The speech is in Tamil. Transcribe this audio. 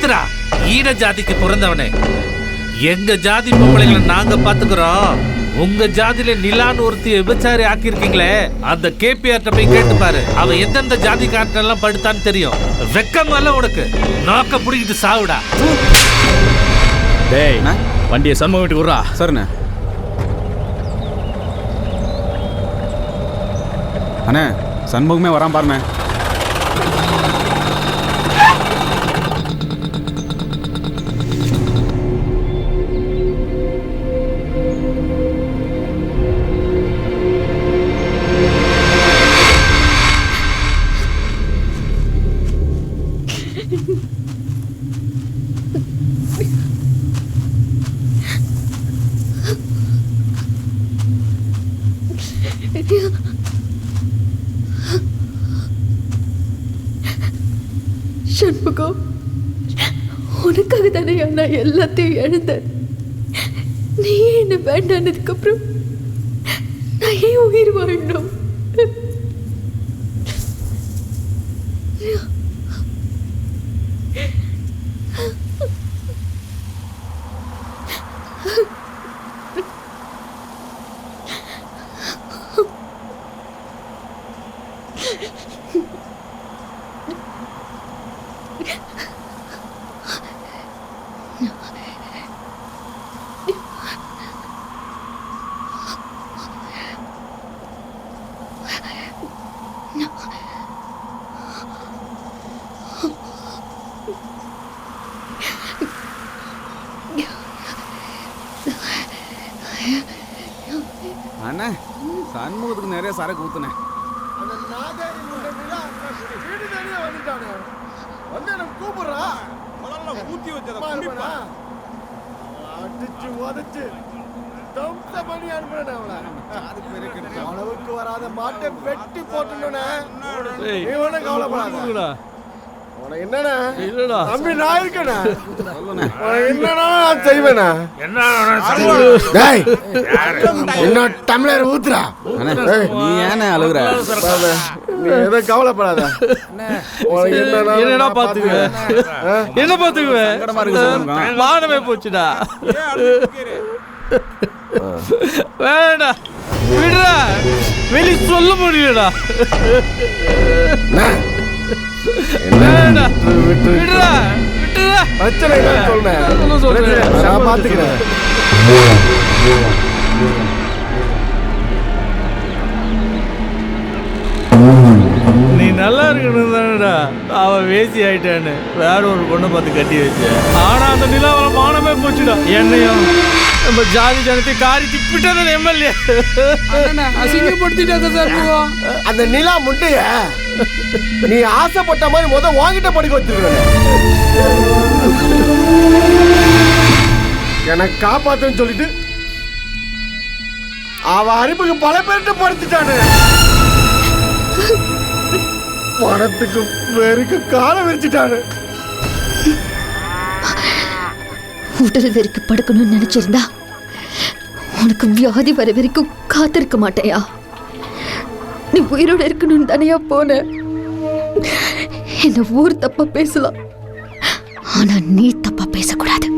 நிறுத்துறா. ஈன ஜாதிக்கு பிறந்தவனே, எங்க ஜாதி பொம்பளைங்களை நாங்க பாத்துக்கிறோம். உங்க ஜாதியில நிலான்னு ஒருத்தி விபச்சாரி ஆக்கியிருக்கீங்களே, அந்த கேபிஆர்ட்ட போய் கேட்டு பாரு. அவன் எந்தெந்த ஜாதி காட்டெல்லாம் படுத்தான்னு தெரியும். வெக்கமல்ல உனக்கு? நாக்க புடிக்கிட்டு சாவுடா. டேய், வண்டியை சண்முகம் வீட்டுக்கு விட்றா. சரிண்ணே. அண்ணே, சண்முகமே வரான் பாருண்ணே. சண்முகம், உனக்காக தானே நான் எல்லாத்தையும் எழுந்தேன். நீ என்ன வேண்டானதுக்கு அப்புறம் நான் ஏன் உயிர் வாழணும்? அண்ணா, சண்முகத்துக்கு நிறைய சரக்கு ஊத்துனேன். அளவுக்கு வராத மாட்டை வெட்டி போட்டுனா கவலைப்படாத. என்னடா தம்பி, நான் இருக்கேண்ணா. என்னடா நான் செய்வேண்ணா? என்ன டம்ளர் ஊத்துறா? நீ ஏன அழுகுற? நீ எதை கவலைப்படாத. என்னடா பாத்துக்குவ? என்ன பாத்துக்குவ? மானமே போச்சுடா. வேணா விடுறா, வெளி சொல்ல முடியலடா. விடுறா, விட்டுறா. பிரச்சனை சொல்றேன், நான் பாத்துக்கிறேன். நீ நல்லா இருக்கணும் தானடா அவ வேசி ஆயிட்டான்னு வேற ஒரு பொண்ணை பார்த்து கட்டி வச்ச. ஆனா அந்த நிலாவல மானமே போச்சுடா. என்னையும் நம்ம ஜாதி ஜனத்தை காரி திப்பிட்டான எம்எல்ஏ அசிங்கப்படுத்திட்டாங்க சார். அந்த நிலா முட்டைய நீ ஆசைப்பட்ட மாதிரி வாங்கிட்ட படிக்க வச்சிருக்க. எனக்கு காப்பாத்துன்னு சொல்லிட்டு அவ அறிமுக பல பேர்கிட்ட படுத்துட்டானு. பணத்துக்கு வெறுக்கு காலம் விரிச்சிட்டானு. உடல் வெறுக்கு படுக்கணும்னு நினைச்சிருந்தா உனக்கு வியாதி வர வரைக்கும் காத்திருக்க மாட்டேயா? நீ உயிரோட இருக்கணும்னு தானையா போன. என்ன ஊர் தப்பா பேசலாம், ஆனா நீ தப்பா பேசக்கூடாது.